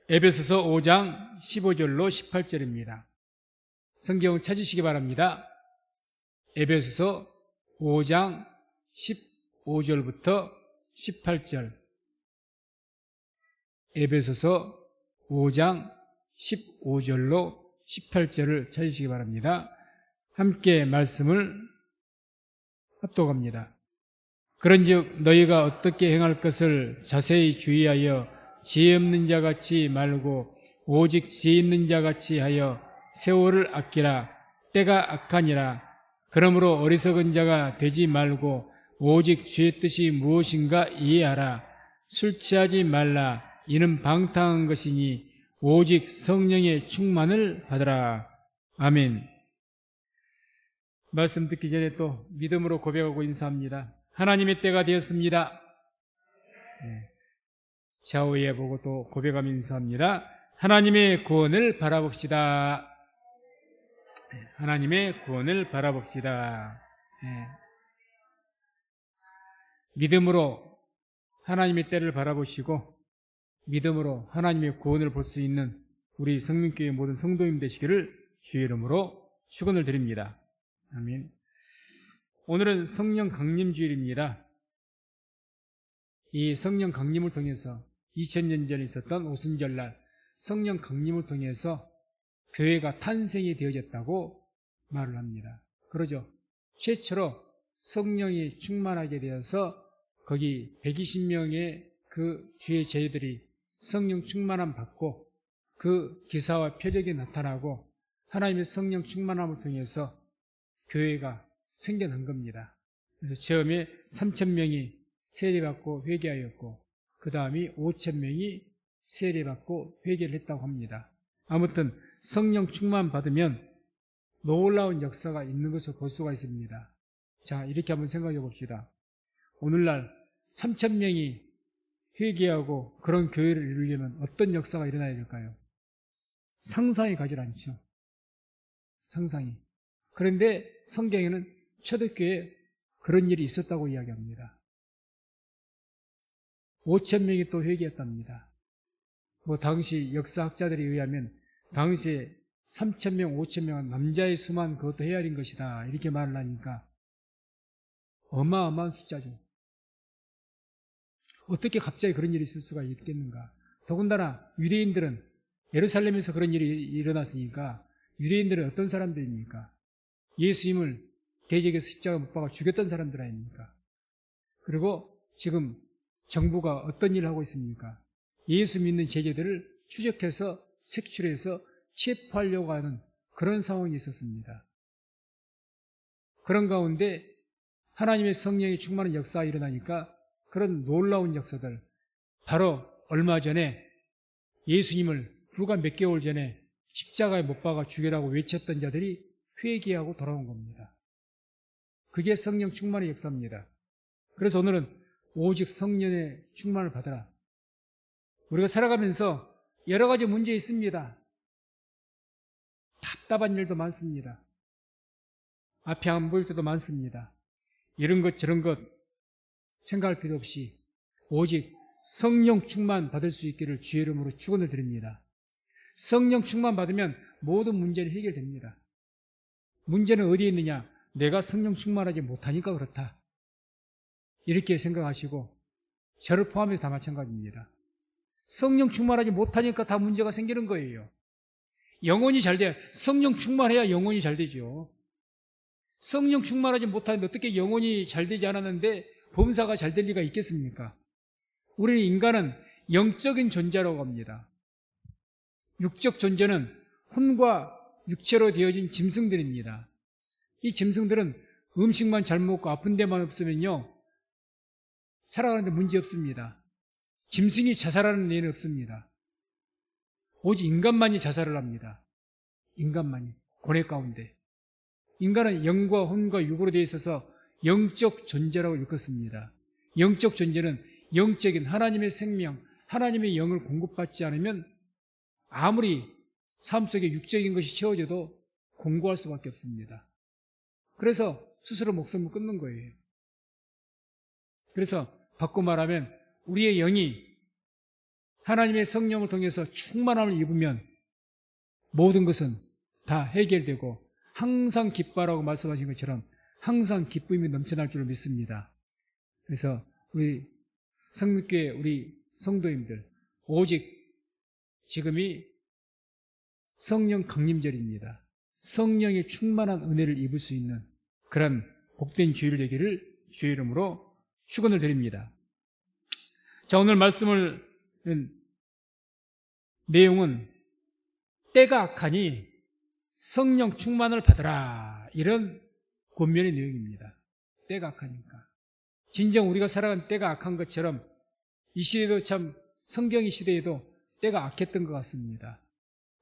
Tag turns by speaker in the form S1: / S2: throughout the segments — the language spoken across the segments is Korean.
S1: 에베소서 5장 15절로 18절입니다. 성경 찾으시기 바랍니다. 에베소서 5장 15절부터 18절. 에베소서 5장 15절로 18절을 찾으시기 바랍니다. 함께 말씀을 합독합니다. 그런즉 너희가 어떻게 행할 것을 자세히 주의하여 지혜 없는 자같이 말고 오직 지혜 있는 자같이 하여 세월을 아끼라. 때가 악하니라. 그러므로 어리석은 자가 되지 말고 오직 주의 뜻이 무엇인가 이해하라. 술 취하지 말라. 이는 방탕한 것이니 오직 성령의 충만을 받으라. 아멘. 말씀 듣기 전에 또 믿음으로 고백하고 인사합니다. 하나님의 때가 되었습니다. 좌우에 보고 또 고백하며 인사합니다. 하나님의 구원을 바라봅시다. 하나님의 구원을 바라봅시다. 믿음으로 하나님의 때를 바라보시고 믿음으로 하나님의 구원을 볼 수 있는 우리 성민교회 모든 성도님 되시기를 주의 이름으로 축원을 드립니다. 아멘. 오늘은 성령 강림 주일입니다. 이 성령 강림을 통해서 2000년 전에 있었던 오순절날 성령 강림을 통해서 교회가 탄생이 되어졌다고 말을 합니다. 그러죠. 최초로 성령이 충만하게 되어서 거기 120명의 그 주의 제자들이 성령 충만함 받고 그 기사와 표적이 나타나고 하나님의 성령 충만함을 통해서 교회가 생겨난 겁니다. 그래서 처음에 3,000명이 세례받고 회개하였고 그 다음에 5,000명이 세례받고 회개를 했다고 합니다. 아무튼 성령 충만 받으면 놀라운 역사가 있는 것을 볼 수가 있습니다. 자, 이렇게 한번 생각해 봅시다. 오늘날 3,000명이 회개하고 그런 교회를 이루려면 어떤 역사가 일어나야 될까요? 상상이 가지 않죠. 상상이. 그런데 성경에는 초대교회에 그런 일이 있었다고 이야기합니다. 5,000명이 또 회개했답니다. 당시 역사학자들에 의하면 당시에 3,000명, 5,000명은 남자의 수만 그것도 헤아린 것이다. 이렇게 말을 하니까 어마어마한 숫자죠. 어떻게 갑자기 그런 일이 있을 수가 있겠는가. 더군다나 유대인들은 예루살렘에서 그런 일이 일어났으니까 유대인들은 어떤 사람들입니까? 예수님을 대적에서 십자가 못 박아 죽였던 사람들 아닙니까? 그리고 지금 정부가 어떤 일을 하고 있습니까? 예수 믿는 제자들을 추적해서 색출해서 체포하려고 하는 그런 상황이 있었습니다. 그런 가운데 하나님의 성령이 충만한 역사가 일어나니까 그런 놀라운 역사들, 바로 얼마 전에 예수님을 불과 몇 개월 전에 십자가에 못 박아 죽이라고 외쳤던 자들이 회개하고 돌아온 겁니다. 그게 성령 충만의 역사입니다. 그래서 오늘은 오직 성령의 충만을 받으라. 우리가 살아가면서 여러 가지 문제 있습니다. 답답한 일도 많습니다. 앞이 안 보일 때도 많습니다. 이런 것 저런 것 생각할 필요 없이 오직 성령 충만 받을 수 있기를 주의 이름으로 축원을 드립니다. 성령 충만 받으면 모든 문제는 해결됩니다. 문제는 어디에 있느냐? 내가 성령 충만하지 못하니까 그렇다. 이렇게 생각하시고 저를 포함해서 다 마찬가지입니다. 성령 충만하지 못하니까 다 문제가 생기는 거예요. 영혼이 잘 돼야, 성령 충만해야 영혼이 잘 되죠. 성령 충만하지 못하는데 어떻게 영혼이 잘 되지 않았는데 범사가 잘 될 리가 있겠습니까? 우리는 인간은 영적인 존재라고 합니다. 육적 존재는 혼과 육체로 되어진 짐승들입니다. 이 짐승들은 음식만 잘 먹고 아픈 데만 없으면요 살아가는데 문제 없습니다. 짐승이 자살하는 예는 없습니다. 오직 인간만이 자살을 합니다. 인간만이 고뇌 가운데. 인간은 영과 혼과 육으로 되어 있어서 영적 존재라고 일컫습니다. 영적 존재는 영적인 하나님의 생명, 하나님의 영을 공급받지 않으면 아무리 삶 속에 육적인 것이 채워져도 공고할 수밖에 없습니다. 그래서 스스로 목숨을 끊는 거예요. 그래서 바꿔 말하면 우리의 영이 하나님의 성령을 통해서 충만함을 입으면 모든 것은 다 해결되고 항상 기뻐하라고 말씀하신 것처럼 항상 기쁨이 넘쳐날 줄을 믿습니다. 그래서 우리 성육교회 우리 성도님들 오직 지금이 성령 강림절입니다. 성령의 충만한 은혜를 입을 수 있는 그런 복된 주일 되기를 주의 이름으로 축원을 드립니다. 자, 오늘 말씀을 내용은 때가 악하니 성령 충만을 받으라, 이런 권면의 내용입니다. 때가 악하니까. 진정 우리가 살아간 때가 악한 것처럼 이 시대도 참 성경의 시대에도 때가 악했던 것 같습니다.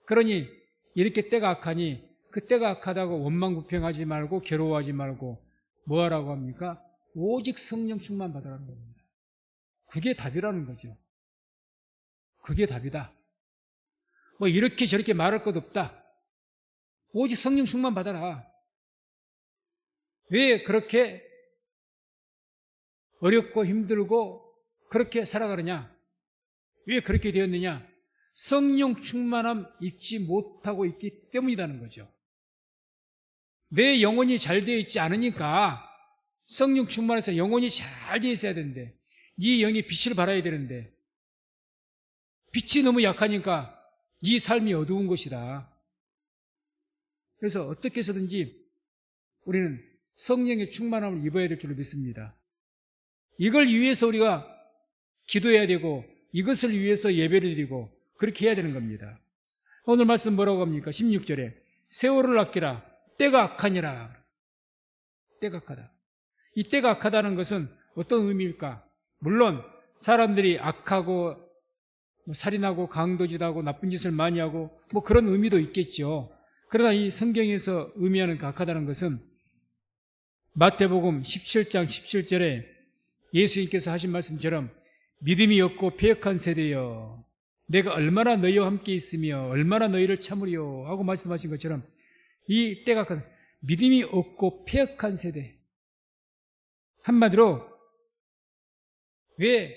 S1: 그러니 이렇게 때가 악하니 그 때가 악하다고 원망부평하지 말고 괴로워하지 말고 뭐 하라고 합니까? 오직 성령 충만 받으라는 겁니다. 그게 답이라는 거죠. 그게 답이다. 뭐 이렇게 저렇게 말할 것 없다. 오직 성령 충만 받아라. 왜 그렇게 어렵고 힘들고 그렇게 살아가느냐? 왜 그렇게 되었느냐? 성령 충만함 입지 못하고 있기 때문이라는 거죠. 내 영혼이 잘 되어 있지 않으니까 성령 충만해서 영혼이 잘 되어 있어야 되는데, 네 영이 빛을 발해야 되는데 빛이 너무 약하니까 네 삶이 어두운 것이다. 그래서 어떻게 해서든지 우리는 성령의 충만함을 입어야 될 줄로 믿습니다. 이걸 위해서 우리가 기도해야 되고 이것을 위해서 예배를 드리고 그렇게 해야 되는 겁니다. 오늘 말씀 뭐라고 합니까? 16절에 세월을 아끼라, 때가 악하니라. 때가 악하다. 이 때가 악하다는 것은 어떤 의미일까? 물론 사람들이 악하고 살인하고 강도짓하고 나쁜 짓을 많이 하고 뭐 그런 의미도 있겠죠. 그러나 이 성경에서 의미하는 그 악하다는 것은 마태복음 17장 17절에 예수님께서 하신 말씀처럼 믿음이 없고 패역한 세대여, 내가 얼마나 너희와 함께 있으며 얼마나 너희를 참으리요 하고 말씀하신 것처럼 이 때가 악하다. 믿음이 없고 패역한 세대. 한마디로 왜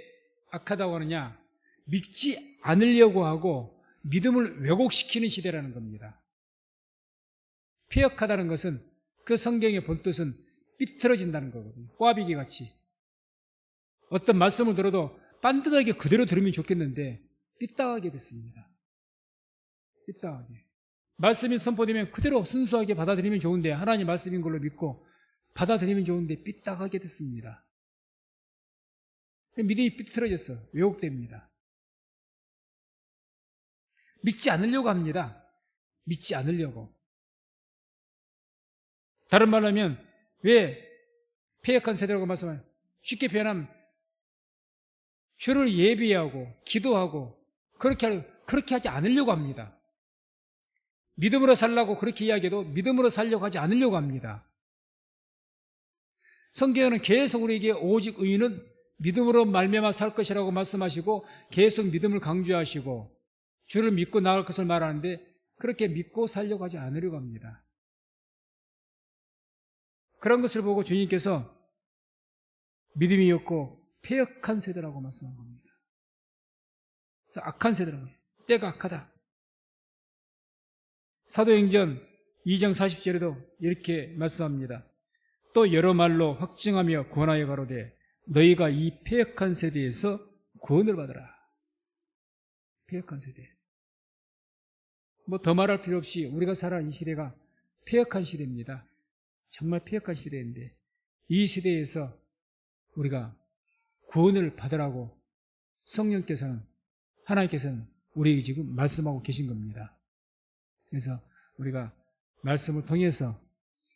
S1: 악하다고 하느냐? 믿지 않으려고 하고 믿음을 왜곡시키는 시대라는 겁니다. 패역하다는 것은 그 성경의 본뜻은 삐뚤어진다는 거거든요. 꽈배기 같이. 어떤 말씀을 들어도 빤듯하게 그대로 들으면 좋겠는데 삐딱하게 됐습니다. 삐딱하게. 말씀이 선포되면 그대로 순수하게 받아들이면 좋은데, 하나님 말씀인 걸로 믿고 받아들이면 좋은데 삐딱하게 됐습니다. 믿음이 삐뚤어졌어. 왜곡됩니다. 믿지 않으려고 합니다. 믿지 않으려고. 다른 말로 하면 왜 패역한 세대라고 말씀하면, 쉽게 표현하면 주를 예비하고 기도하고 그렇게 하지 않으려고 합니다. 믿음으로 살라고 그렇게 이야기해도 믿음으로 살려고 하지 않으려고 합니다. 성경에는 계속 우리에게 오직 의인은 믿음으로 말미암아 살 것이라고 말씀하시고 계속 믿음을 강조하시고 주를 믿고 나갈 것을 말하는데, 그렇게 믿고 살려고 하지 않으려고 합니다. 그런 것을 보고 주님께서 믿음이 없고 패역한 세대라고 말씀한 겁니다. 악한 세대라고 해요. 때가 악하다. 사도행전 2장 40절에도 이렇게 말씀합니다. 또 여러 말로 확증하며 권하여 가로되 너희가 이 패역한 세대에서 구원을 받으라. 패역한 세대. 뭐 더 말할 필요 없이 우리가 살아가는 이 시대가 패역한 시대입니다. 정말 패역한 시대인데 이 시대에서 우리가 구원을 받으라고 성령께서는, 하나님께서는 우리에게 지금 말씀하고 계신 겁니다. 그래서 우리가 말씀을 통해서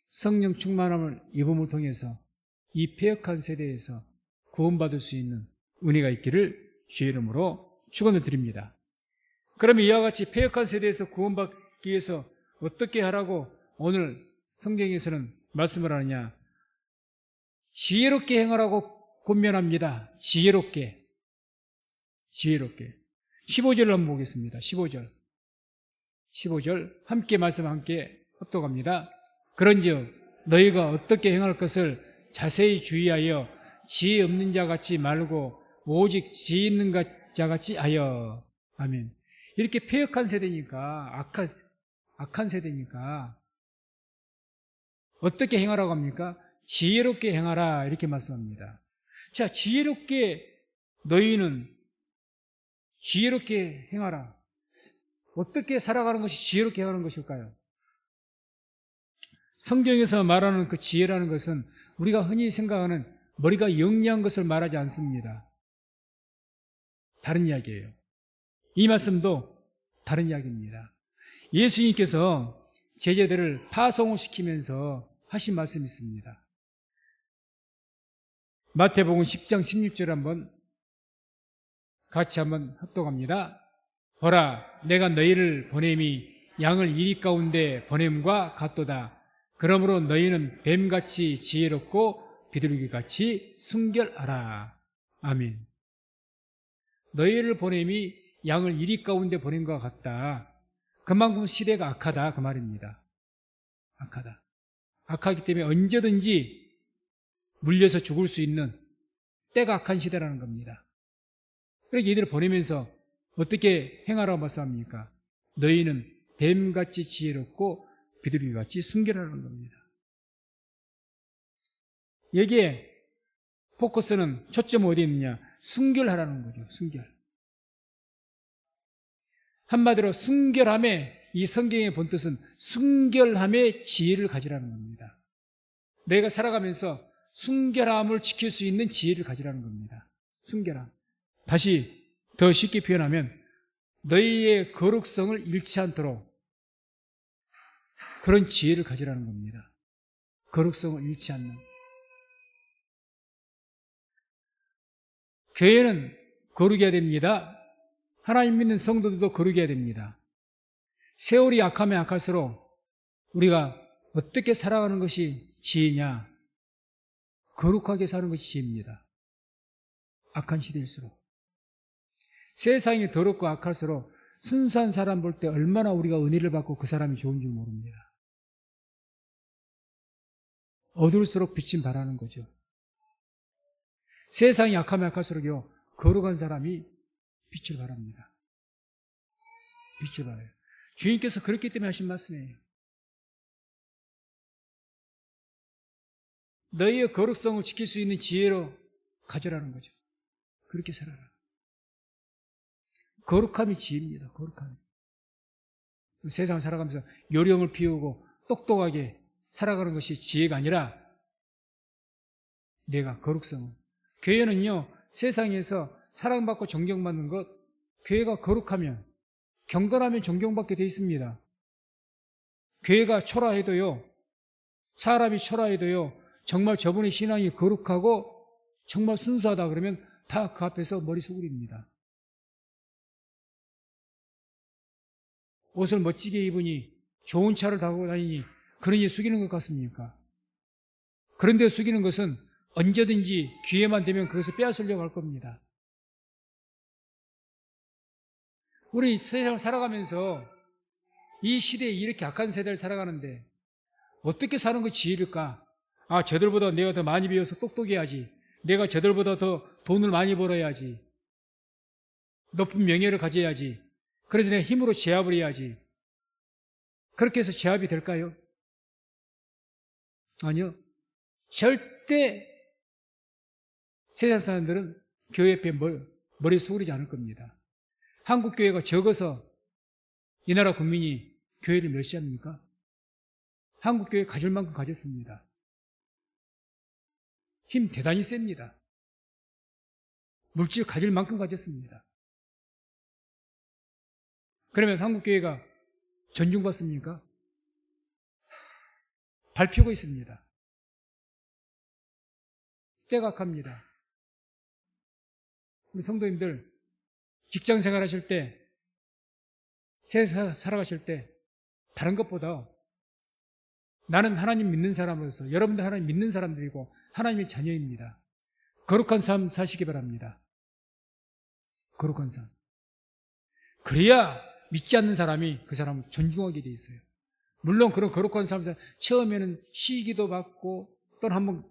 S1: 성령 충만함을 입음을 통해서 이 패역한 세대에서 구원받을 수 있는 은혜가 있기를 주의 이름으로 축원을 드립니다. 그러면 이와 같이 패역한 세대에서 구원받기 위해서 어떻게 하라고 오늘 성경에서는 말씀을 하느냐? 지혜롭게 행하라고 권면합니다. 지혜롭게. 15절을 한번 보겠습니다. 15절 함께 말씀 함께 합독합니다. 그런즉 너희가 어떻게 행할 것을 자세히 주의하여 지혜 없는 자 같지 말고 오직 지혜 있는 자같이 하여. 아멘. 이렇게 패역한 세대니까, 악한 세대니까 어떻게 행하라고 합니까? 지혜롭게 행하라 이렇게 말씀합니다. 자, 너희는 지혜롭게 행하라. 어떻게 살아가는 것이 지혜롭게 행하는 것일까요? 성경에서 말하는 그 지혜라는 것은 우리가 흔히 생각하는 머리가 영리한 것을 말하지 않습니다. 다른 이야기예요. 이 말씀도 다른 이야기입니다. 예수님께서 제자들을 파송을 시키면서 하신 말씀이 있습니다. 마태복음 10장 16절 같이 한번 합독합니다. 보라, 내가 너희를 보냄이 양을 이리 가운데 보냄과 같도다. 그러므로 너희는 뱀같이 지혜롭고 비둘기같이 순결하라. 아멘. 너희를 보냄이 양을 이리 가운데 보냄과 같다. 그만큼 시대가 악하다 그 말입니다. 악하다. 악하기 때문에 언제든지 물려서 죽을 수 있는 때가 악한 시대라는 겁니다. 그래서 이들을 보내면서 어떻게 행하라고 말씀합니까? 너희는 뱀같이 지혜롭고 비둘기같이 순결하라는 겁니다. 여기에 포커스는 초점은 어디에 있느냐? 순결하라는 거죠. 순결. 한마디로 순결함의 이 성경의 본뜻은 순결함의 지혜를 가지라는 겁니다. 내가 살아가면서 순결함을 지킬 수 있는 지혜를 가지라는 겁니다. 순결함. 다시 더 쉽게 표현하면 너희의 거룩성을 잃지 않도록 그런 지혜를 가지라는 겁니다. 거룩성을 잃지 않는. 교회는 거룩해야 됩니다. 하나님 믿는 성도들도 거룩해야 됩니다. 세월이 약하면 약할수록 우리가 어떻게 살아가는 것이 지혜냐? 거룩하게 사는 것이 지혜입니다. 악한 시대일수록. 세상이 더럽고 악할수록 순수한 사람 볼 때 얼마나 우리가 은혜를 받고 그 사람이 좋은 줄 모릅니다. 어두울수록 빛이 바라는 거죠. 세상이 약하면 약할수록요, 거룩한 사람이 빛을 발합니다. 빛을 발해요. 주님께서 그렇기 때문에 하신 말씀이에요. 너희의 거룩성을 지킬 수 있는 지혜로 가져라는 거죠. 그렇게 살아라. 거룩함이 지혜입니다. 거룩함이. 세상을 살아가면서 요령을 피우고 똑똑하게 살아가는 것이 지혜가 아니라 내가 거룩성을. 교회는요, 세상에서 사랑받고 존경받는 것, 교회가 거룩하면, 경건하면 존경받게 돼 있습니다. 교회가 초라해도요, 사람이 초라해도요, 정말 저분의 신앙이 거룩하고 정말 순수하다 그러면 다 그 앞에서 머리 숙입니다. 옷을 멋지게 입으니 좋은 차를 타고 다니니 그러니 숙이는 것 같습니까? 그런데 숙이는 것은 언제든지 기회만 되면 그것을 빼앗으려고 할 겁니다. 우리 세상을 살아가면서 이 시대에 이렇게 악한 세대를 살아가는데 어떻게 사는 것이 지혜일까? 아, 저들보다 내가 더 많이 배워서 똑똑해야지. 내가 저들보다 더 돈을 많이 벌어야지. 높은 명예를 가져야지. 그래서 내 힘으로 제압을 해야지. 그렇게 해서 제압이 될까요? 아니요. 절대 세상 사람들은 교회 옆에 머리 숙이지 않을 겁니다. 한국 교회가 적어서 이 나라 국민이 교회를 멸시합니까? 한국 교회 가질 만큼 가졌습니다. 힘 대단히 셉니다. 물질 가질 만큼 가졌습니다. 그러면 한국 교회가 존중받습니까? 밟히고 있습니다. 때가 악합니다. 우리 성도님들 직장 생활하실 때, 세상 살아가실 때 다른 것보다 나는 하나님 믿는 사람으로서 여러분들 하나님 믿는 사람들이고 하나님의 자녀입니다. 거룩한 삶 사시기 바랍니다. 거룩한 삶. 그래야 믿지 않는 사람이 그 사람을 존중하게 돼 있어요. 물론 그런 거룩한 삶 처음에는 시기도 받고 또는 한번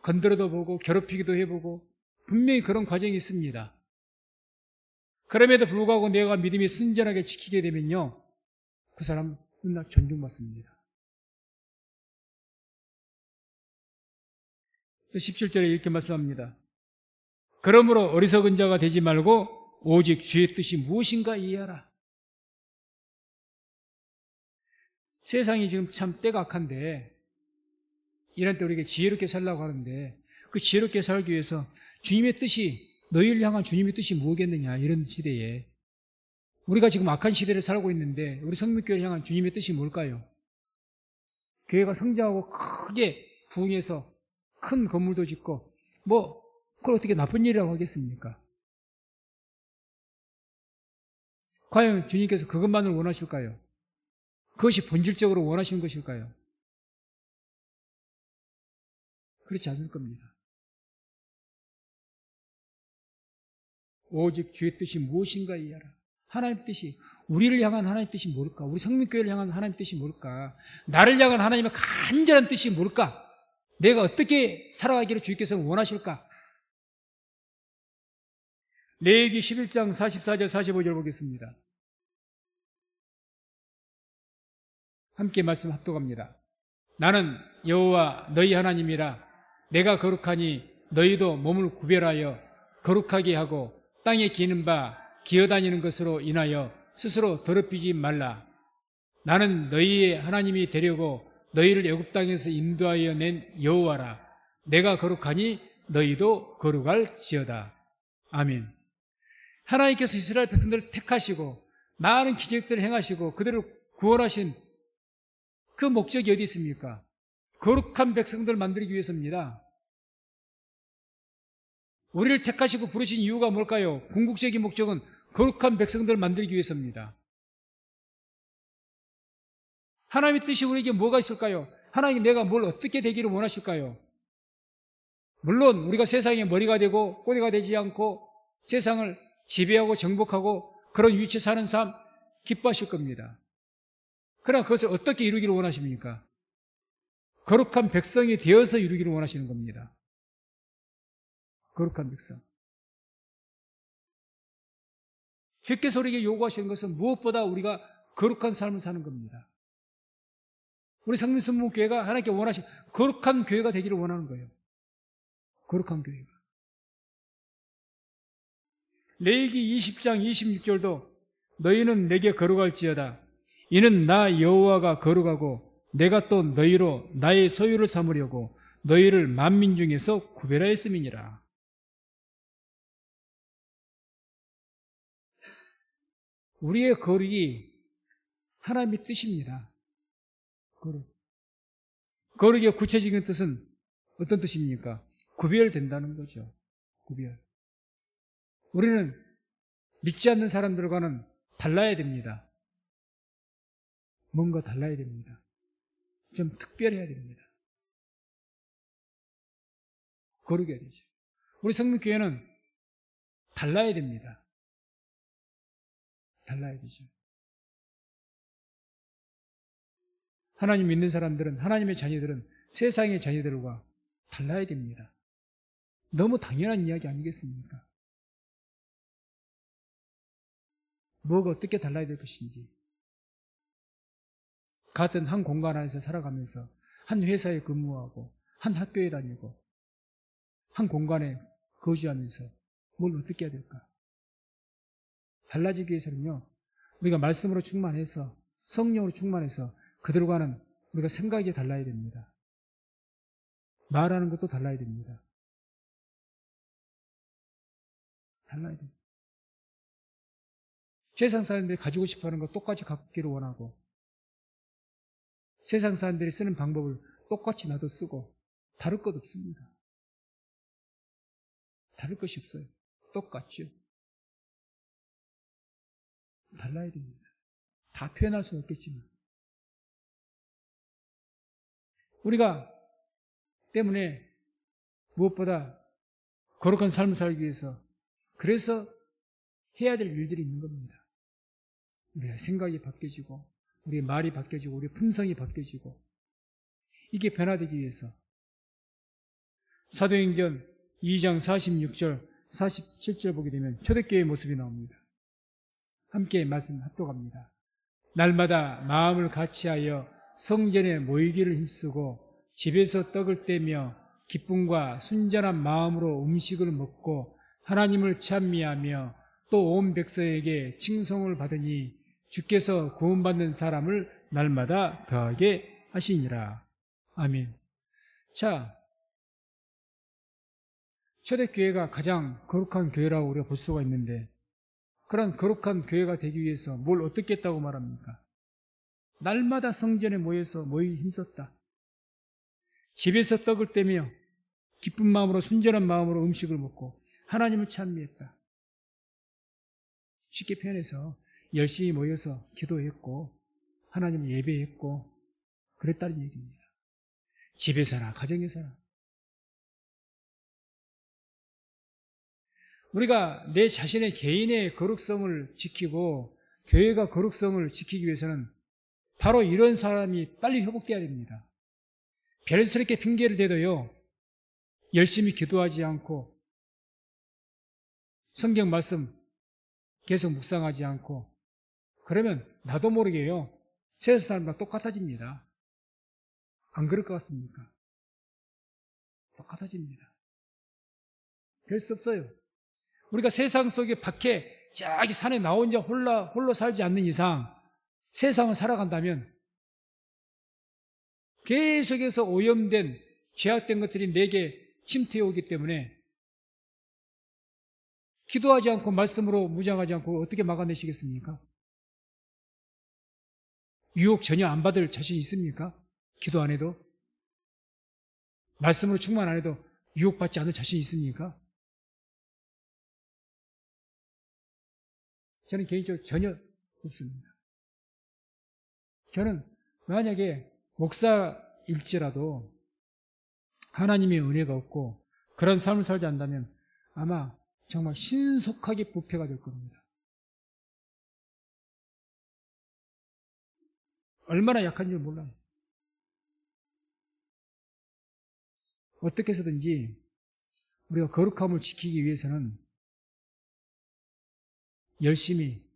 S1: 건드려도 보고 괴롭히기도 해보고 분명히 그런 과정이 있습니다. 그럼에도 불구하고 내가 믿음이 순전하게 지키게 되면요, 그 사람 맨날 존중받습니다. 17절에 이렇게 말씀합니다. 그러므로 어리석은 자가 되지 말고 오직 주의 뜻이 무엇인가 이해하라. 세상이 지금 참 때가 악한데 이런 때 우리에게 지혜롭게 살라고 하는데 그 지혜롭게 살기 위해서 주님의 뜻이, 너희를 향한 주님의 뜻이 뭐겠느냐, 이런 시대에 우리가 지금 악한 시대를 살고 있는데 우리 성민교회를 향한 주님의 뜻이 뭘까요? 교회가 성장하고 크게 부흥해서 큰 건물도 짓고 그걸 어떻게 나쁜 일이라고 하겠습니까? 과연 주님께서 그것만을 원하실까요? 그것이 본질적으로 원하시는 것일까요? 그렇지 않을 겁니다. 오직 주의 뜻이 무엇인가 이해하라. 하나님 뜻이, 우리를 향한 하나님 뜻이 뭘까? 우리 성민교회를 향한 하나님 뜻이 뭘까? 나를 향한 하나님의 간절한 뜻이 뭘까? 내가 어떻게 살아가기를 주님께서는 원하실까? 레위기 11장 44절 45절 보겠습니다. 함께 말씀 합독합니다. 나는 여호와 너희 하나님이라. 내가 거룩하니 너희도 몸을 구별하여 거룩하게 하고 땅에 기는 바 기어다니는 것으로 인하여 스스로 더럽히지 말라. 나는 너희의 하나님이 되려고 너희를 애굽 땅에서 인도하여 낸 여호와라. 내가 거룩하니 너희도 거룩할지어다. 아멘. 하나님께서 이스라엘 백성들을 택하시고 많은 기적들을 행하시고 그들을 구원하신 그 목적이 어디 있습니까? 거룩한 백성들을 만들기 위해서입니다. 우리를 택하시고 부르신 이유가 뭘까요? 궁극적인 목적은 거룩한 백성들을 만들기 위해서입니다. 하나님의 뜻이 우리에게 뭐가 있을까요? 하나님 내가 뭘 어떻게 되기를 원하실까요? 물론 우리가 세상의 머리가 되고 꼬리가 되지 않고 세상을 지배하고 정복하고 그런 위치에 사는 삶 기뻐하실 겁니다. 그러나 그것을 어떻게 이루기를 원하십니까? 거룩한 백성이 되어서 이루기를 원하시는 겁니다. 거룩한 백성. 주께서 우리에게 요구하시는 것은 무엇보다 우리가 거룩한 삶을 사는 겁니다. 우리 성민선문교회가 하나님께 원하시는 거룩한 교회가 되기를 원하는 거예요. 거룩한 교회가. 레위기 20장 26절도 너희는 내게 거룩할지어다. 이는 나 여호와가 거룩하고 내가 또 너희로 나의 소유를 삼으려고 너희를 만민 중에서 구별하였음이니라. 우리의 거룩이 하나님의 뜻입니다. 거룩. 거룩의 구체적인 뜻은 어떤 뜻입니까? 구별된다는 거죠. 구별. 우리는 믿지 않는 사람들과는 달라야 됩니다. 뭔가 달라야 됩니다. 좀 특별해야 됩니다. 거룩해야 되죠. 우리 성민교회는 달라야 됩니다. 달라야 되죠. 하나님 믿는 사람들은, 하나님의 자녀들은 세상의 자녀들과 달라야 됩니다. 너무 당연한 이야기 아니겠습니까? 뭐가 어떻게 달라야 될 것인지. 같은 한 공간 안에서 살아가면서 한 회사에 근무하고 한 학교에 다니고 한 공간에 거주하면서 뭘 어떻게 해야 될까? 달라지기 위해서는요, 우리가 말씀으로 충만해서 성령으로 충만해서 그들과는 우리가 생각이 달라야 됩니다. 말하는 것도 달라야 됩니다. 달라야 됩니다. 세상 사람들이 가지고 싶어하는 거 똑같이 갖기를 원하고 세상 사람들이 쓰는 방법을 똑같이 나도 쓰고 다를 것 없습니다. 다를 것이 없어요. 똑같죠. 달라야 됩니다. 다 표현할 수는 없겠지만 우리가 때문에 무엇보다 거룩한 삶을 살기 위해서 그래서 해야 될 일들이 있는 겁니다. 우리의 생각이 바뀌어지고 우리의 말이 바뀌어지고 우리의 품성이 바뀌어지고 이게 변화되기 위해서 사도행전 2장 46절 47절 보게 되면 초대교회의 모습이 나옵니다. 함께 말씀 합독합니다. 날마다 마음을 같이하여 성전에 모이기를 힘쓰고 집에서 떡을 떼며 기쁨과 순전한 마음으로 음식을 먹고 하나님을 찬미하며 또 온 백성에게 칭송을 받으니 주께서 구원받는 사람을 날마다 더하게 하시니라. 아멘. 자, 초대교회가 가장 거룩한 교회라고 우리가 볼 수가 있는데, 그런 거룩한 교회가 되기 위해서 뭘 어떻게 했다고 말합니까? 날마다 성전에 모여서 모이기 힘썼다. 집에서 떡을 떼며 기쁜 마음으로 순전한 마음으로 음식을 먹고 하나님을 찬미했다. 쉽게 표현해서 열심히 모여서 기도했고 하나님을 예배했고 그랬다는 얘기입니다. 집에서나 가정에서나. 우리가 내 자신의 개인의 거룩성을 지키고 교회가 거룩성을 지키기 위해서는 바로 이런 사람이 빨리 회복돼야 됩니다. 별스럽게 핑계를 대도요, 열심히 기도하지 않고 성경 말씀 계속 묵상하지 않고 그러면 나도 모르게요, 세상 사람과 똑같아집니다. 안 그럴 것 같습니까? 똑같아집니다. 별 수 없어요. 우리가 세상 속에 밖에 저기 산에 나 혼자 홀로 살지 않는 이상 세상을 살아간다면 계속해서 오염된 죄악된 것들이 내게 침투해 오기 때문에 기도하지 않고 말씀으로 무장하지 않고 어떻게 막아내시겠습니까? 유혹 전혀 안 받을 자신 있습니까? 기도 안 해도? 말씀으로 충만 안 해도 유혹받지 않을 자신 있습니까? 저는 개인적으로 전혀 없습니다. 저는 만약에 목사일지라도 하나님의 은혜가 없고 그런 삶을 살지 않는다면 아마 정말 신속하게 부패가 될 겁니다. 얼마나 약한지 몰라요. 어떻게 해서든지 우리가 거룩함을 지키기 위해서는 열심히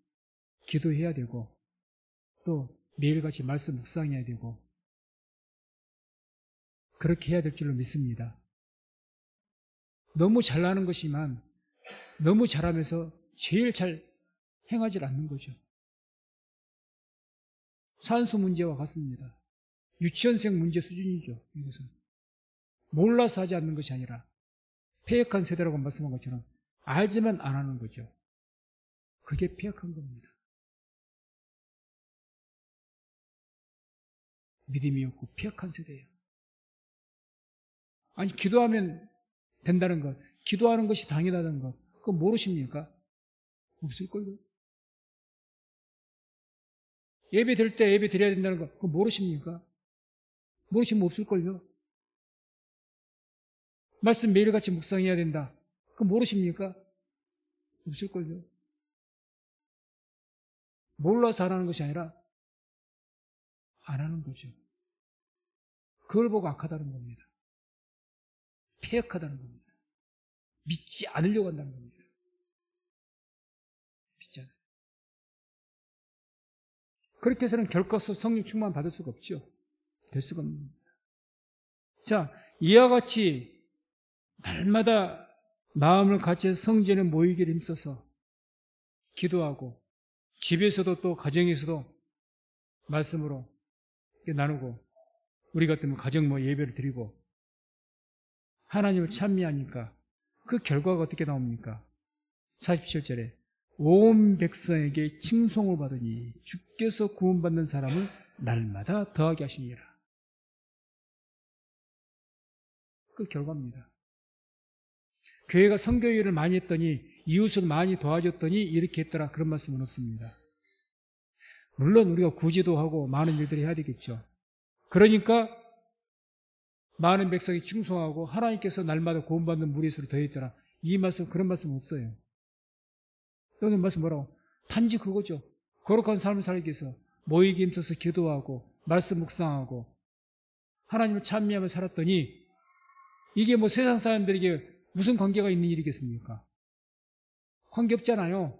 S1: 기도해야 되고 또 매일같이 말씀 묵상해야 되고 그렇게 해야 될 줄로 믿습니다. 너무 잘나는 것이지만 너무 잘하면서 제일 잘 행하지 않는 거죠. 산수 문제와 같습니다. 유치원생 문제 수준이죠. 이것은 몰라서 하지 않는 것이 아니라 패역한 세대라고 말씀한 것처럼 알지만 안 하는 거죠. 그게 패역한 겁니다. 믿음이 없고 패역한 세대예요. 아니, 기도하면 된다는 것, 기도하는 것이 당연하다는 것, 그거 모르십니까? 없을걸요? 예배 드릴 때 예배 드려야 된다는 것, 그거 모르십니까? 모르시면 없을걸요? 말씀 매일같이 묵상해야 된다, 그거 모르십니까? 없을걸요? 몰라서 안 하는 것이 아니라 안 하는 거죠. 그걸 보고 악하다는 겁니다. 패역하다는 겁니다. 믿지 않으려고 한다는 겁니다. 믿지 않아요. 그렇게 해서는 결코 성령 충만 받을 수가 없죠. 될 수가 없는 겁니다. 자, 이와 같이 날마다 마음을 같이 성전에 모이기를 힘써서 기도하고 집에서도 또 가정에서도 말씀으로 나누고 우리 같으면 가정 예배를 드리고 하나님을 찬미하니까 그 결과가 어떻게 나옵니까? 47절에 온 백성에게 칭송을 받으니 주께서 구원받는 사람을 날마다 더하게 하시니라. 그 결과입니다. 교회가 선교일을 많이 했더니 이웃을 많이 도와줬더니 이렇게 했더라, 그런 말씀은 없습니다. 물론 우리가 구제도 하고 많은 일들을 해야 되겠죠. 그러니까 많은 백성이 칭송하고 하나님께서 날마다 구원받는 무리수를 더했더라, 이 말씀, 그런 말씀 없어요. 여기 말씀 뭐라고? 단지 그거죠. 거룩한 삶을 살기 위해서 모이기 힘써서 기도하고 말씀 묵상하고 하나님을 찬미하며 살았더니 이게 뭐 세상 사람들에게 무슨 관계가 있는 일이겠습니까? 관계없잖아요.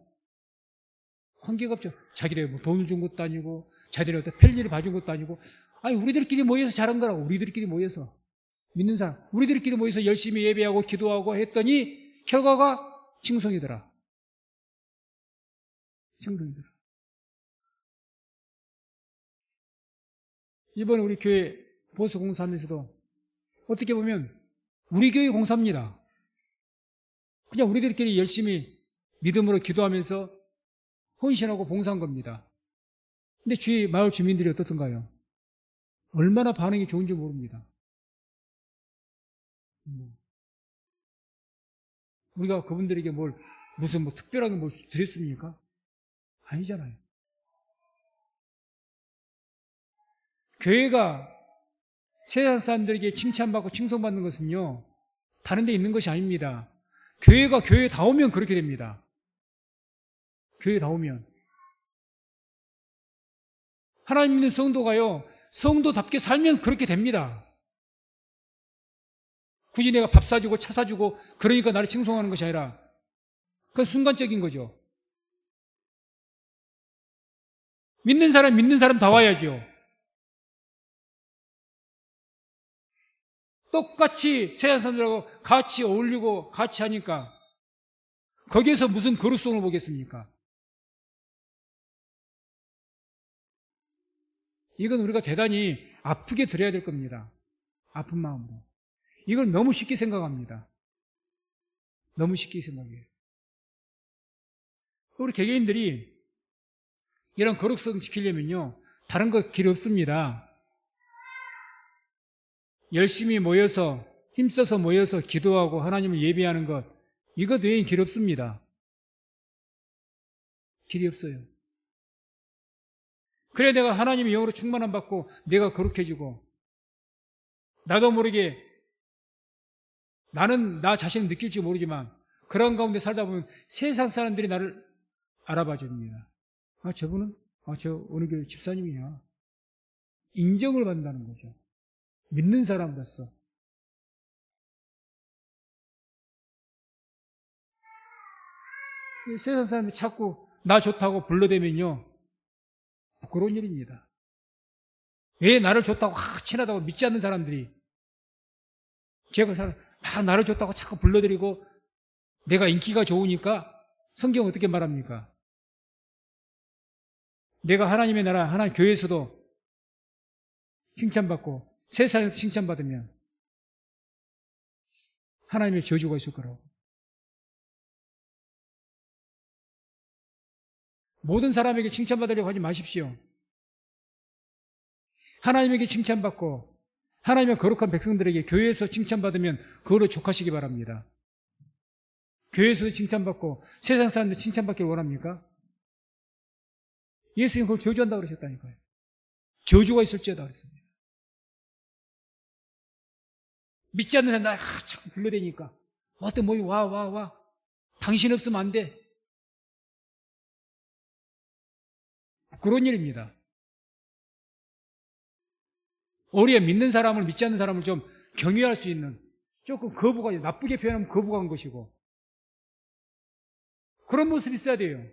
S1: 관계가 없죠. 자기들 뭐 돈을 준 것도 아니고, 자기들이 어떤 편리를 봐준 것도 아니고, 아니, 우리들끼리 모여서 잘한 거라고, 우리들끼리 모여서. 믿는 사람, 우리들끼리 모여서 열심히 예배하고 기도하고 했더니, 결과가 칭송이더라. 칭송이더라. 이번에 우리 교회 보수 공사하면서도 어떻게 보면 우리 교회 공사입니다. 그냥 우리들끼리 열심히 믿음으로 기도하면서 헌신하고 봉사한 겁니다. 근데 주위 마을 주민들이 어떻던가요? 얼마나 반응이 좋은지 모릅니다. 우리가 그분들에게 무슨 특별하게 뭘 드렸습니까? 아니잖아요. 교회가 세상 사람들에게 칭찬받고 칭송받는 것은요, 다른 데 있는 것이 아닙니다. 교회가 교회다우면 그렇게 됩니다. 교회다우면. 하나님 믿는 성도가요, 성도답게 살면 그렇게 됩니다. 굳이 내가 밥 사주고 차 사주고 그러니까 나를 칭송하는 것이 아니라 그건 순간적인 거죠. 믿는 사람 다 와야죠. 똑같이 세상 사람들하고 같이 어울리고 같이 하니까 거기에서 무슨 거룩성을 보겠습니까? 이건 우리가 대단히 아프게 들어야 될 겁니다. 아픈 마음으로. 이걸 너무 쉽게 생각합니다. 너무 쉽게 생각해요. 우리 개개인들이 이런 거룩성 지키려면요, 다른 거 길 없습니다. 열심히 모여서, 힘써서 모여서 기도하고 하나님을 예배하는 것, 이것 외엔 길 없습니다. 길이 없어요. 그래 내가 하나님의 영으로 충만함 받고 내가 거룩해지고, 나도 모르게 나는 나 자신을 느낄지 모르지만 그런 가운데 살다 보면 세상 사람들이 나를 알아봐 줍니다. 아, 저분은 저 어느 교회 집사님이야. 인정을 받는다는 거죠. 믿는 사람으로서. 세상 사람들이 자꾸 나 좋다고 불러대면요, 부끄러운 일입니다. 왜 나를 좋다고 친하다고 믿지 않는 사람들이 제가 막 나를 좋다고 자꾸 불러드리고 내가 인기가 좋으니까 성경은 어떻게 말합니까? 내가 하나님의 나라, 하나님 교회에서도 칭찬받고 세상에서 칭찬받으면 하나님의 저주가 있을 거라고. 모든 사람에게 칭찬받으려고 하지 마십시오. 하나님에게 칭찬받고 하나님의 거룩한 백성들에게 교회에서 칭찬받으면 그거로 족하시기 바랍니다. 교회에서도 칭찬받고 세상 사람들 칭찬받기를 원합니까? 예수님 그걸 저주한다고 그러셨다니까요. 저주가 있을지어다 그랬습니다. 믿지 않는 사람 나 자꾸 불러대니까 어떤 몸이 와 당신 없으면 안 돼. 그런 일입니다. 우리가 믿는 사람을 믿지 않는 사람을 좀 경외할 수 있는, 조금 거부가, 나쁘게 표현하면 거부한 것이고, 그런 모습이 있어야 돼요.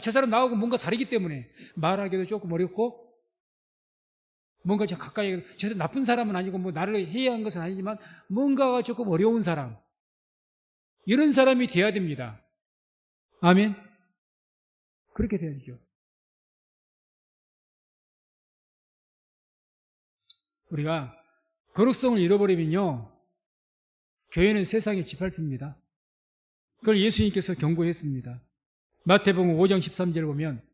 S1: 저 사람 나하고 뭔가 다르기 때문에 말하기도 조금 어렵고, 뭔가 저 가까이, 저 사람 나쁜 사람은 아니고 나를 해이한 것은 아니지만 뭔가가 조금 어려운 사람, 이런 사람이 돼야 됩니다. 아멘. 그렇게 돼야죠. 우리가 거룩성을 잃어버리면요, 교회는 세상의 지팔피입니다. 그걸 예수님께서 경고했습니다. 마태복음 5장 13절을 보면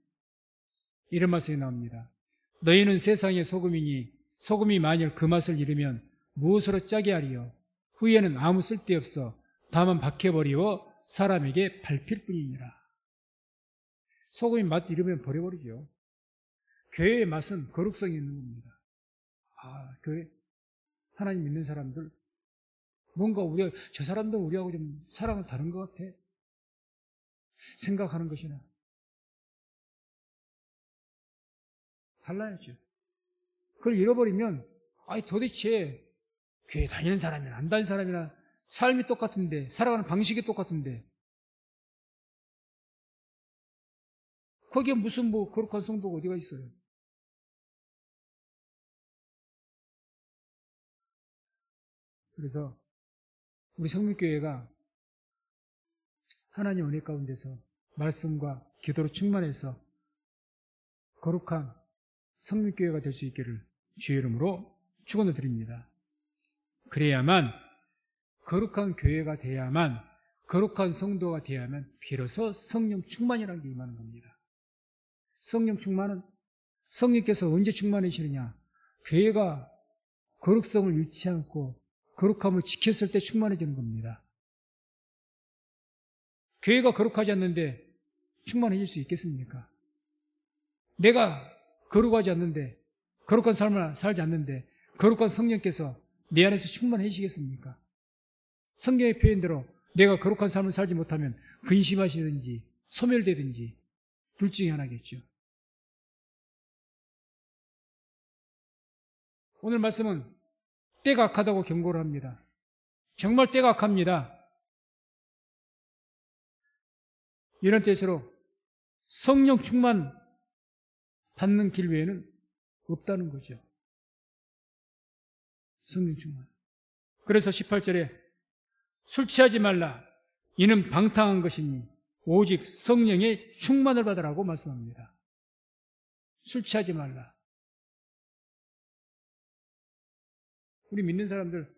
S1: 이런 말씀이 나옵니다. 너희는 세상의 소금이니 소금이 만일 그 맛을 잃으면 무엇으로 짜게 하리요? 후에는 아무 쓸데없어 다만 박혀버리고 사람에게 밟힐 뿐이니라. 소금이 맛 잃으면 버려버리죠. 교회의 맛은 거룩성이 있는 겁니다. 교회 하나님 믿는 사람들 뭔가 저 사람도 우리하고 좀 사랑을 다른 것 같아 생각하는 것이나 달라야죠. 그걸 잃어버리면 도대체 교회 다니는 사람이나 안 다니는 사람이나 삶이 똑같은데, 살아가는 방식이 똑같은데 거기에 무슨 뭐 거룩한 성도가 어디가 있어요? 그래서 우리 성민교회가 하나님 은혜 가운데서 말씀과 기도로 충만해서 거룩한 성민교회가 될 수 있기를 주의 이름으로 축원을 드립니다. 그래야만 거룩한 교회가 돼야만 거룩한 성도가 돼야만 비로소 성령 충만이라는 게 임하는 겁니다. 성령 충만은 성령께서 언제 충만해지느냐? 교회가 거룩성을 잃지 않고 거룩함을 지켰을 때 충만해지는 겁니다. 교회가 거룩하지 않는데 충만해질 수 있겠습니까? 내가 거룩하지 않는데, 거룩한 삶을 살지 않는데 거룩한 성령께서 내 안에서 충만해지겠습니까? 성경의 표현대로 내가 거룩한 삶을 살지 못하면 근심하시든지 소멸되든지 둘 중에 하나겠죠. 오늘 말씀은 때가 악하다고 경고를 합니다. 정말 때가 악합니다. 이런 때일수록 성령 충만 받는 길 외에는 없다는 거죠. 성령 충만. 그래서 18절에 술 취하지 말라. 이는 방탕한 것이니 오직 성령의 충만을 받으라고 말씀합니다. 술 취하지 말라. 우리 믿는 사람들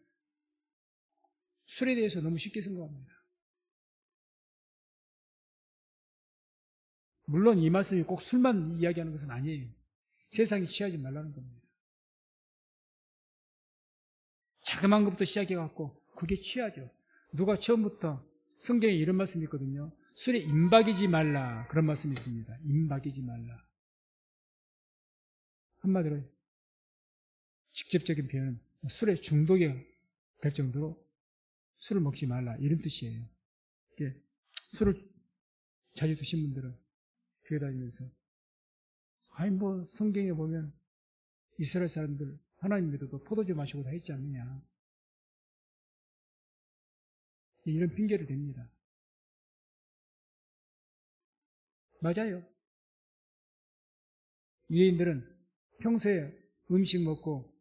S1: 술에 대해서 너무 쉽게 생각합니다. 물론 이 말씀이 꼭 술만 이야기하는 것은 아니에요. 세상에 취하지 말라는 겁니다. 자그마한 것부터 시작해갖고 그게 취하죠. 누가 처음부터 성경에 이런 말씀이 있거든요. 술에 임박이지 말라 그런 말씀이 있습니다. 임박이지 말라. 한마디로 직접적인 표현은 술에 중독이 될 정도로 술을 먹지 말라 이런 뜻이에요. 술을 자주 드신 분들은 교회 다니면서 아니 뭐 성경에 보면 이스라엘 사람들 하나님 믿어도 포도주 마시고 다 했지 않느냐 이런 핑계를 댑니다. 맞아요. 유대인들은 평소에 음식 먹고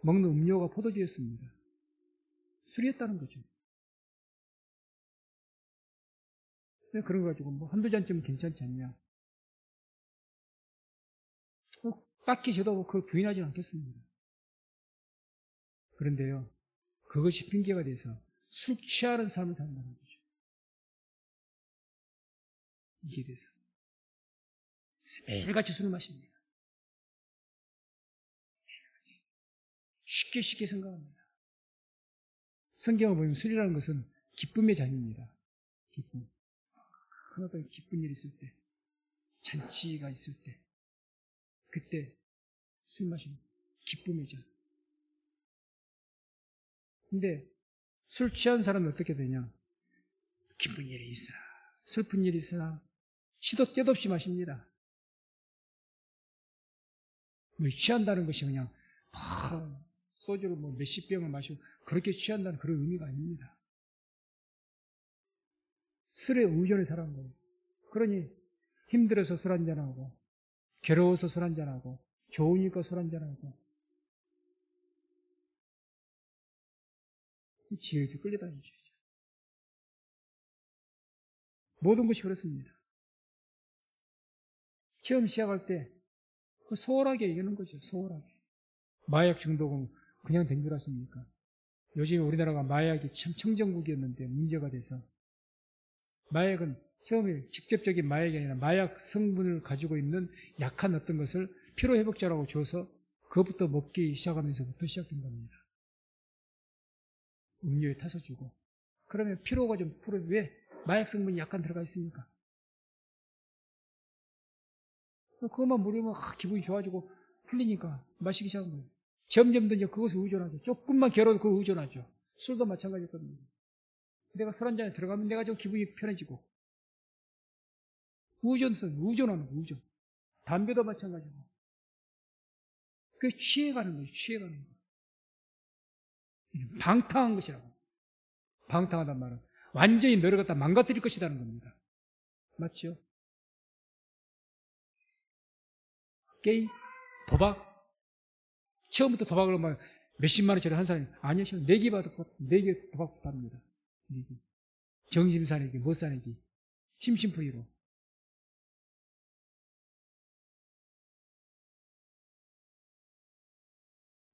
S1: 먹는 음료가 포도주였습니다. 술이었다는 거죠. 그런 거 가지고 뭐 한두 잔쯤은 괜찮지 않냐. 딱히 저도 그걸 부인하지 않겠습니다. 그런데요, 그것이 핑계가 돼서 술 취하는 삶을 산다는 거죠. 이게 돼서. 매일같이 술을 마십니다. 쉽게 생각합니다. 성경을 보면 술이라는 것은 기쁨의 잔입니다. 기쁨. 하나도 기쁜 일이 있을 때, 잔치가 있을 때, 그때 술 마시면 기쁨의 잔. 근데 술 취한 사람은 어떻게 되냐? 기쁜 일이 있으나, 슬픈 일이 있으나, 시도 때도 없이 마십니다. 뭐 취한다는 것이 그냥 소주를 뭐 몇십 병을 마시고 그렇게 취한다는 그런 의미가 아닙니다. 술에 의존해 살아온 거예요. 그러니 힘들어서 술 한잔하고 괴로워서 술 한잔하고 좋으니까 술 한잔하고 지혜에서 끌려다니죠. 모든 것이 그렇습니다. 처음 시작할 때 소홀하게 얘기하는 거죠. 소홀하게. 마약 중독은 그냥 된 줄 아십니까? 요즘 우리나라가 마약이 참 청정국이었는데 문제가 돼서 마약은 처음에 직접적인 마약이 아니라 마약 성분을 가지고 있는 약한 어떤 것을 피로회복제라고 줘서 그것부터 먹기 시작하면서부터 시작된 겁니다. 음료에 타서 주고. 그러면 피로가 좀 풀어. 왜? 마약 성분이 약간 들어가 있으니까. 그것만 먹으면 기분이 좋아지고 풀리니까 마시기 시작한 거예요. 점점 더 이제 그것을 의존하죠. 조금만 괴로워도 그거 의존하죠. 술도 마찬가지였거든요. 내가 술 한 잔에 들어가면 내가 좀 기분이 편해지고. 의존하는 거, 의존. 담배도 마찬가지고. 그게 취해가는 거예요, 취해가는 거. 방탕한 것이라고. 방탕하단 말은 완전히 너를 갖다 망가뜨릴 것이라는 겁니다. 맞죠? 게임, 도박. 처음부터 도박을 막 몇십만 원짜리 한 사람이 아니요, 내기 받았고 4개 도박 받습니다. 내기. 정심 사내기, 못 사내기, 심심풀이로.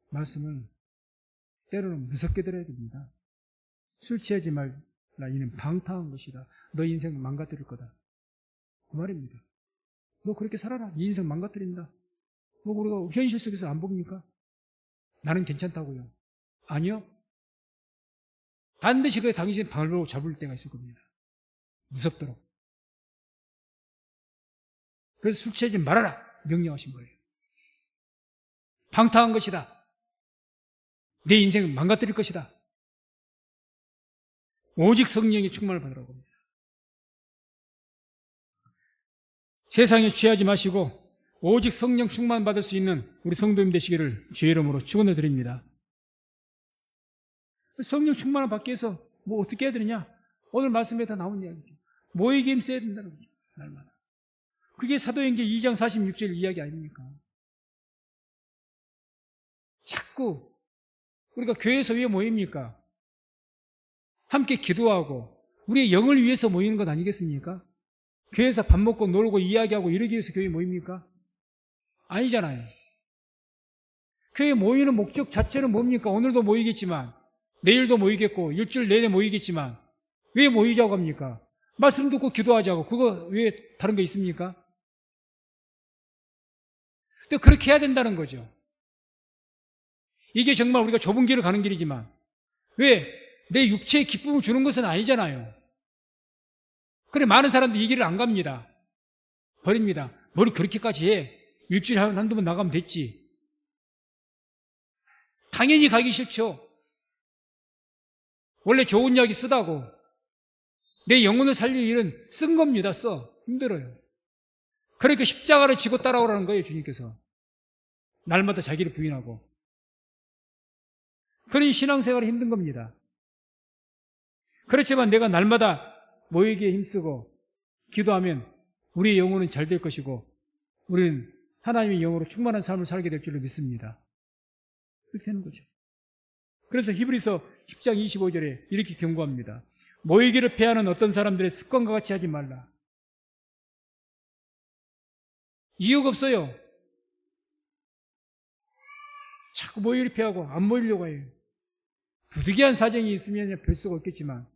S1: 말씀을 때로는 무섭게 들어야 됩니다. 술 취하지 말라, 이는 방탕한 것이다. 너 인생 망가뜨릴 거다. 그 말입니다. 너 그렇게 살아라. 네 인생 망가뜨린다. 뭐 우리가 현실 속에서 안 봅니까? 나는 괜찮다고요. 아니요. 반드시 그 당신의 발로 잡을 때가 있을 겁니다. 무섭도록. 그래서 술 취하지 말아라. 명령하신 거예요. 방탕한 것이다. 내 인생을 망가뜨릴 것이다. 오직 성령의 충만을 받으라고 합니다. 세상에 취하지 마시고 오직 성령 충만 받을 수 있는 우리 성도님 되시기를 주의 이름으로 축원을 드립니다. 성령 충만을 받기 위해서 뭐 어떻게 해야 되느냐? 오늘 말씀에 다 나온 이야기죠. 모이게 힘써야 된다는 거죠. 날마다. 그게 사도행전 2장 46절 이야기 아닙니까? 자꾸 우리가 교회에서 왜 모입니까? 함께 기도하고 우리의 영을 위해서 모이는 것 아니겠습니까? 교회에서 밥 먹고 놀고 이야기하고 이러기 위해서 교회에 모입니까? 아니잖아요. 교회에 모이는 목적 자체는 뭡니까? 오늘도 모이겠지만 내일도 모이겠고 일주일 내내 모이겠지만 왜 모이자고 합니까? 말씀 듣고 기도하자고. 그거 왜 다른 거 있습니까? 또 그렇게 해야 된다는 거죠. 이게 정말 우리가 좁은 길을 가는 길이지만 왜 내 육체에 기쁨을 주는 것은 아니잖아요. 그래 많은 사람들이 이 길을 안 갑니다. 버립니다. 뭘 그렇게까지 해. 일주일에 한두 번 나가면 됐지. 당연히 가기 싫죠. 원래 좋은 이야기 쓰다고 내 영혼을 살릴 일은 쓴 겁니다. 힘들어요. 그러니까 십자가를 지고 따라오라는 거예요. 주님께서. 날마다 자기를 부인하고. 그러니 신앙생활이 힘든 겁니다. 그렇지만 내가 날마다 모이기에 힘쓰고 기도하면 우리의 영혼은 잘 될 것이고 우리는 하나님의 영으로 충만한 삶을 살게 될 줄로 믿습니다. 그렇게 하는 거죠. 그래서 히브리서 10장 25절에 이렇게 경고합니다. 모이기를 패하는 어떤 사람들의 습관과 같이 하지 말라. 이유가 없어요. 자꾸 모이기를 패하고 안 모이려고 해요. 부득이한 사정이 있으면 별 수가 없겠지만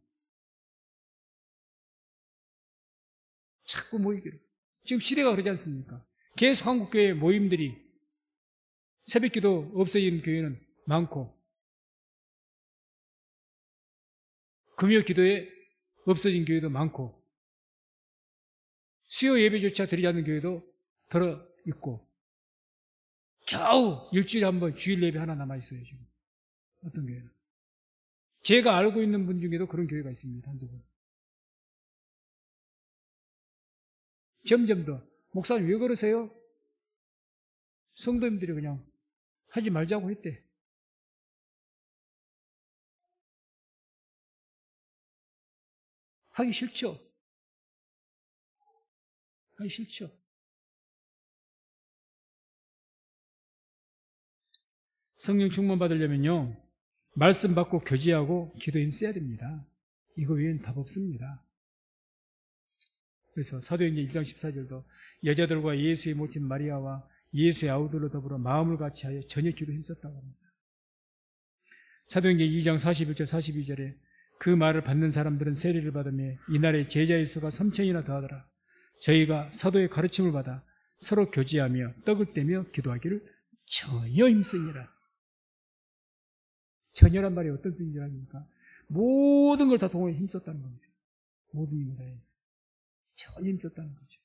S1: 자꾸 모이기를. 지금 시대가 그러지 않습니까? 계속 한국교회 모임들이 새벽기도 없어진 교회는 많고 금요기도에 없어진 교회도 많고 수요 예배조차 드리지 않는 교회도 들어 있고 겨우 일주일에 한 번 주일 예배 하나 남아있어요. 지금 어떤 교회는. 제가 알고 있는 분 중에도 그런 교회가 있습니다. 한두 분. 점점 더 목사님 왜 그러세요? 성도님들이 그냥 하지 말자고 했대. 하기 싫죠. 하기 싫죠. 성령 충만 받으려면요 말씀 받고 교제하고 기도에 힘써야 됩니다. 이거 외에는 답 없습니다. 그래서 사도행전 1장 14절도 여자들과 예수의 모친 마리아와 예수의 아우들로 더불어 마음을 같이하여 저녁 기도에 힘썼다고 합니다. 사도행전 2장 41절 42절에 그 말을 받는 사람들은 세례를 받으며 이날에 제자의 수가 3,000이나 더하더라. 저희가 사도의 가르침을 받아 서로 교제하며 떡을 떼며 기도하기를 전혀 힘쓰니라. 전혀란 말이 어떤 뜻인지 아십니까? 모든 걸 다 동원해 힘썼다는 겁니다. 모든 힘을 다해서 전혀 힘썼다는 거죠.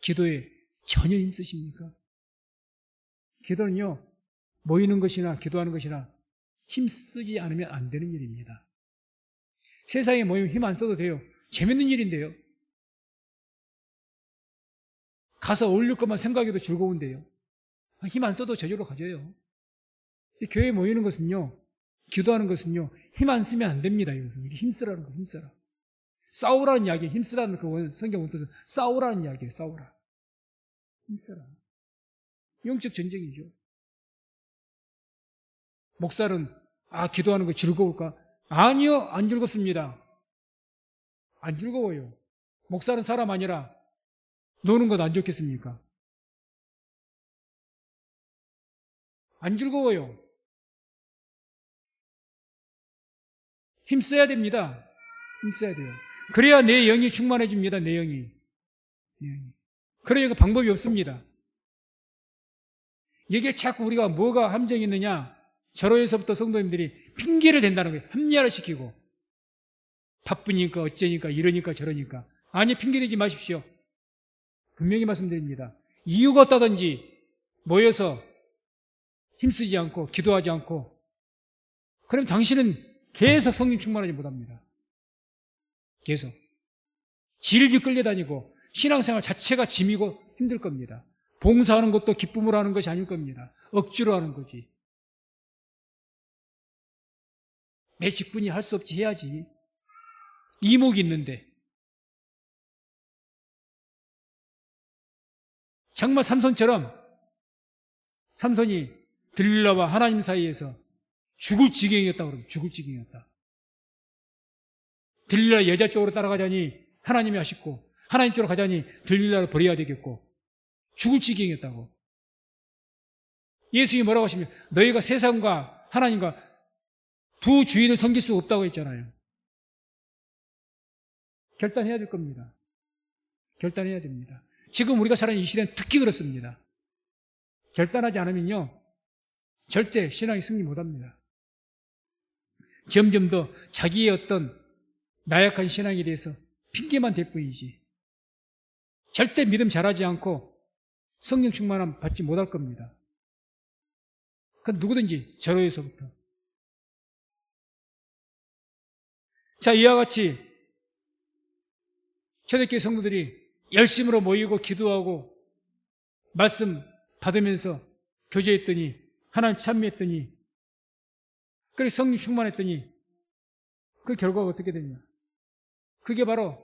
S1: 기도에 전혀 힘쓰십니까? 기도는요 모이는 것이나 기도하는 것이나 힘쓰지 않으면 안 되는 일입니다. 세상에 모이면 힘 안 써도 돼요. 재밌는 일인데요. 가서 어울릴 것만 생각해도 즐거운데요. 힘 안 써도 저절로 가져요. 교회에 모이는 것은요, 기도하는 것은요, 힘 안 쓰면 안 됩니다. 이것은 힘쓰라는 거, 힘써라. 싸우라는 이야기, 힘쓰라는 그 성경 원뜻은 싸우라는 이야기예요. 싸우라. 힘써라. 영적 전쟁이죠. 목사는 기도하는 거 즐거울까? 아니요, 안 즐겁습니다. 안 즐거워요. 목사는 사람 아니라 노는 것 안 좋겠습니까? 안 즐거워요. 힘써야 됩니다. 힘써야 돼요. 그래야 내 영이 충만해집니다. 내 영이. 그러니까 방법이 없습니다. 이게 자꾸 우리가 뭐가 함정이 있느냐? 절호에서부터 성도님들이 핑계를 댄다는 거예요. 합리화를 시키고. 바쁘니까 어쩌니까 이러니까 저러니까. 아니, 핑계대지 마십시오. 분명히 말씀드립니다. 이유가 없다든지 모여서 힘쓰지 않고 기도하지 않고 그럼 당신은 계속 성령 충만하지 못합니다. 계속 질질 끌려다니고 신앙생활 자체가 짐이고 힘들 겁니다. 봉사하는 것도 기쁨으로 하는 것이 아닐 겁니다. 억지로 하는 거지. 내 직분이 할 수 없지 해야지. 이목이 있는데. 정말 삼손처럼 삼손이 들릴라와 하나님 사이에서 죽을 지경이었다고 그러면 죽을 지경이었다. 들릴라 여자 쪽으로 따라가자니 하나님이 아쉽고 하나님 쪽으로 가자니 들릴라를 버려야 되겠고 죽을 지경이었다고. 예수님이 뭐라고 하시면 너희가 세상과 하나님과 두 주인을 섬길 수 없다고 했잖아요. 결단해야 될 겁니다. 결단해야 됩니다. 지금 우리가 살아있는 이 시대는 특히 그렇습니다. 결단하지 않으면요 절대 신앙이 승리 못합니다. 점점 더 자기의 어떤 나약한 신앙에 대해서 핑계만 댈 뿐이지 절대 믿음 잘하지 않고 성령 충만함 받지 못할 겁니다. 그건 누구든지 절호에서부터. 자, 이와 같이 초대교회 성도들이 열심으로 모이고 기도하고 말씀 받으면서 교제했더니 하나님 찬미했더니 그리고 성령 충만했더니 그 결과가 어떻게 되냐? 그게 바로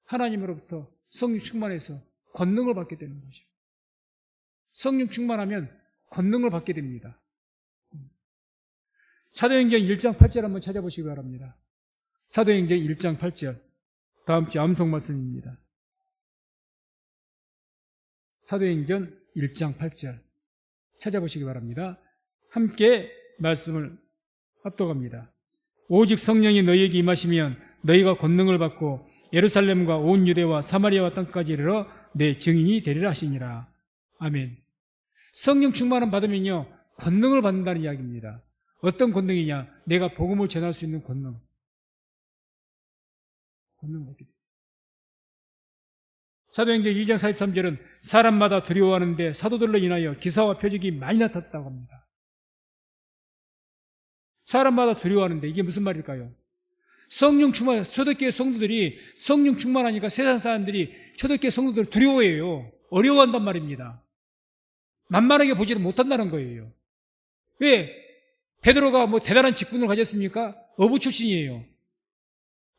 S1: 하나님으로부터 성령 충만해서 권능을 받게 되는 거죠. 성령 충만하면 권능을 받게 됩니다. 사도행전 1장 8절 한번 찾아보시기 바랍니다. 사도행전 1장 8절 다음 주 암송 말씀입니다. 사도행전 1장 8절 찾아보시기 바랍니다. 함께 말씀을 합독합니다. 오직 성령이 너희에게 임하시면 너희가 권능을 받고 예루살렘과 온 유대와 사마리아와 땅까지 이르러 내 증인이 되리라 하시니라. 아멘. 성령 충만함 받으면요 권능을 받는다는 이야기입니다. 어떤 권능이냐? 내가 복음을 전할 수 있는 권능. 권능을 받게 됩니다. 사도행전 2장 43절은 사람마다 두려워하는데 사도들로 인하여 기사와 표적이 많이 나타났다고 합니다. 사람마다 두려워하는데 이게 무슨 말일까요? 성령 충만, 초대교회 성도들이 성령 충만하니까 세상 사람들이 초대교회 성도들을 두려워해요. 어려워한단 말입니다. 만만하게 보지를 못한다는 거예요. 왜? 베드로가 뭐 대단한 직분을 가졌습니까? 어부 출신이에요.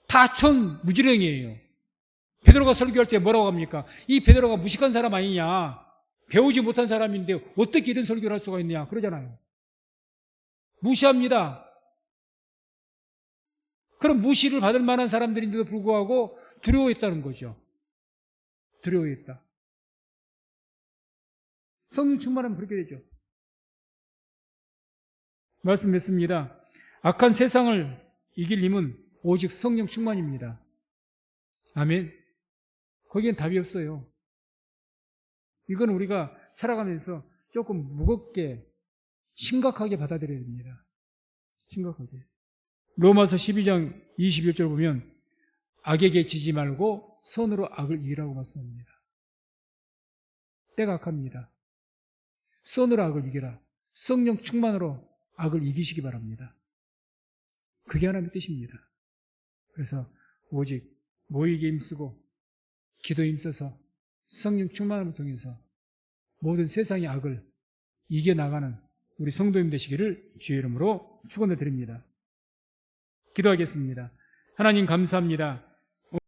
S1: 다 천무지렁이에요. 베드로가 설교할 때 뭐라고 합니까? 이 베드로가 무식한 사람 아니냐? 배우지 못한 사람인데 어떻게 이런 설교를 할 수가 있느냐? 그러잖아요. 무시합니다. 그럼 무시를 받을 만한 사람들인데도 불구하고 두려워했다는 거죠. 두려워했다. 성령 충만하면 그렇게 되죠. 말씀했습니다. 악한 세상을 이길 힘은 오직 성령 충만입니다. 아멘. 거기엔 답이 없어요. 이건 우리가 살아가면서 조금 무겁게 심각하게 받아들여야 됩니다. 심각하게. 로마서 12장 21절 보면 악에게 지지 말고 선으로 악을 이기라고 말씀합니다. 때가 악합니다. 선으로 악을 이기라. 성령 충만으로 악을 이기시기 바랍니다. 그게 하나님의 뜻입니다. 그래서 오직 모이게 힘쓰고 기도에 힘써서 성령 충만함을 통해서 모든 세상의 악을 이겨나가는 우리 성도님 되시기를 주의 이름으로 축원을 드립니다. 기도하겠습니다. 하나님 감사합니다.